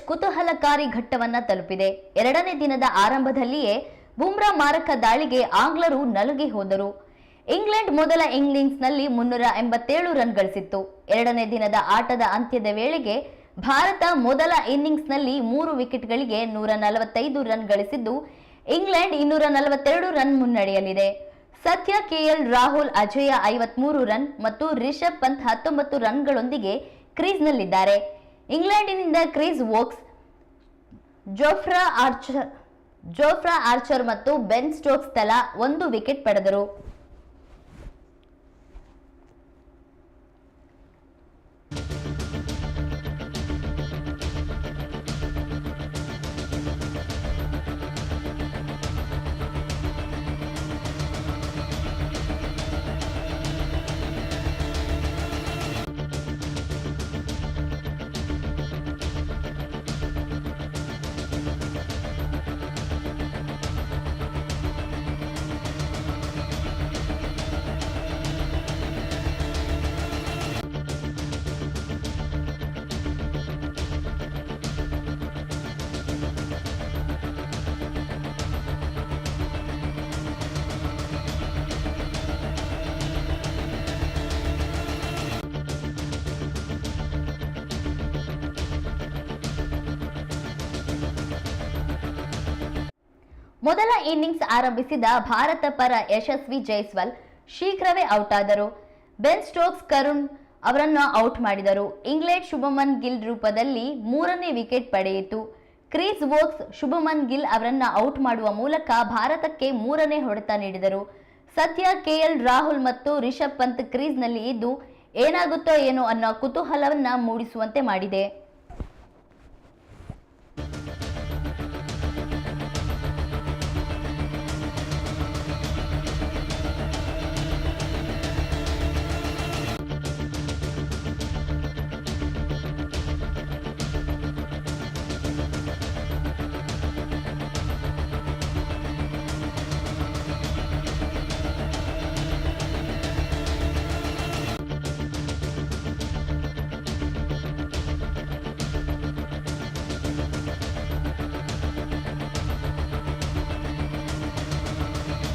ಕುತೂಹಲಕಾರಿ ಘಟ್ಟವನ್ನ ತಲುಪಿದೆ. ಎರಡನೇ ದಿನದ ಆರಂಭದಲ್ಲಿಯೇ ಬುಮ್ರಾ ಮಾರಕ ದಾಳಿಗೆ ಆಂಗ್ಲರು ನಲುಗಿ ಹೋದರು. ಇಂಗ್ಲೆಂಡ್ ಮೊದಲ ಇನ್ನಿಂಗ್ಸ್ನಲ್ಲಿ 387 ರನ್ ಗಳಿಸಿತ್ತು. ಎರಡನೇ ದಿನದ ಆಟದ ಅಂತ್ಯದ ವೇಳೆಗೆ ಭಾರತ ಮೊದಲ ಇನ್ನಿಂಗ್ಸ್ನಲ್ಲಿ 3 ವಿಕೆಟ್ಗಳಿಗೆ 145 ರನ್ ಗಳಿಸಿದ್ದು ಇಂಗ್ಲೆಂಡ್ 242 ರನ್ ಮುನ್ನಡೆಯಲಿದೆ. ಸದ್ಯ ಕೆಎಲ್ ರಾಹುಲ್ ಅಜೇಯ 53 ರನ್ ಮತ್ತು ರಿಷಬ್ ಪಂತ್ 19 ರನ್ಗಳೊಂದಿಗೆ ಕ್ರೀಸ್ನಲ್ಲಿದ್ದಾರೆ. ಇಂಗ್ಲೆಂಡಿನಿಂದ ಕ್ರಿಸ್ ವೋಕ್ಸ್, ಜೋಫ್ರಾ ಆರ್ಚರ್ ಮತ್ತು ಬೆನ್ ಸ್ಟೋಕ್ಸ್ ತಲಾ 1 ವಿಕೆಟ್ ಪಡೆದರು. ಮೊದಲ ಇನ್ನಿಂಗ್ಸ್ ಆರಂಭಿಸಿದ ಭಾರತ ಪರ ಯಶಸ್ವಿ ಜೈಸ್ವಾಲ್ ಶೀಘ್ರವೇ ಔಟ್ ಆದರು. ಬೆನ್ ಸ್ಟೋಕ್ಸ್ ಕರುಣ್ ಅವರನ್ನು ಔಟ್ ಮಾಡಿದರು. ಇಂಗ್ಲೆಂಡ್ ಶುಭಮನ್ ಗಿಲ್ ರೂಪದಲ್ಲಿ 3ನೇ ವಿಕೆಟ್ ಪಡೆಯಿತು. ಕ್ರಿಸ್ ವೋಕ್ಸ್ ಶುಭಮನ್ ಗಿಲ್ ಅವರನ್ನು ಔಟ್ ಮಾಡುವ ಮೂಲಕ ಭಾರತಕ್ಕೆ 3ನೇ ಹೊಡೆತ ನೀಡಿದರು. ಸದ್ಯ ಕೆಎಲ್ ರಾಹುಲ್ ಮತ್ತು ರಿಷಬ್ ಪಂತ್ ಕ್ರೀಸ್ನಲ್ಲಿ ಇದ್ದು ಏನಾಗುತ್ತೋ ಏನೋ ಅನ್ನೋ ಕುತೂಹಲವನ್ನ ಮೂಡಿಸುವಂತೆ ಮಾಡಿದೆ.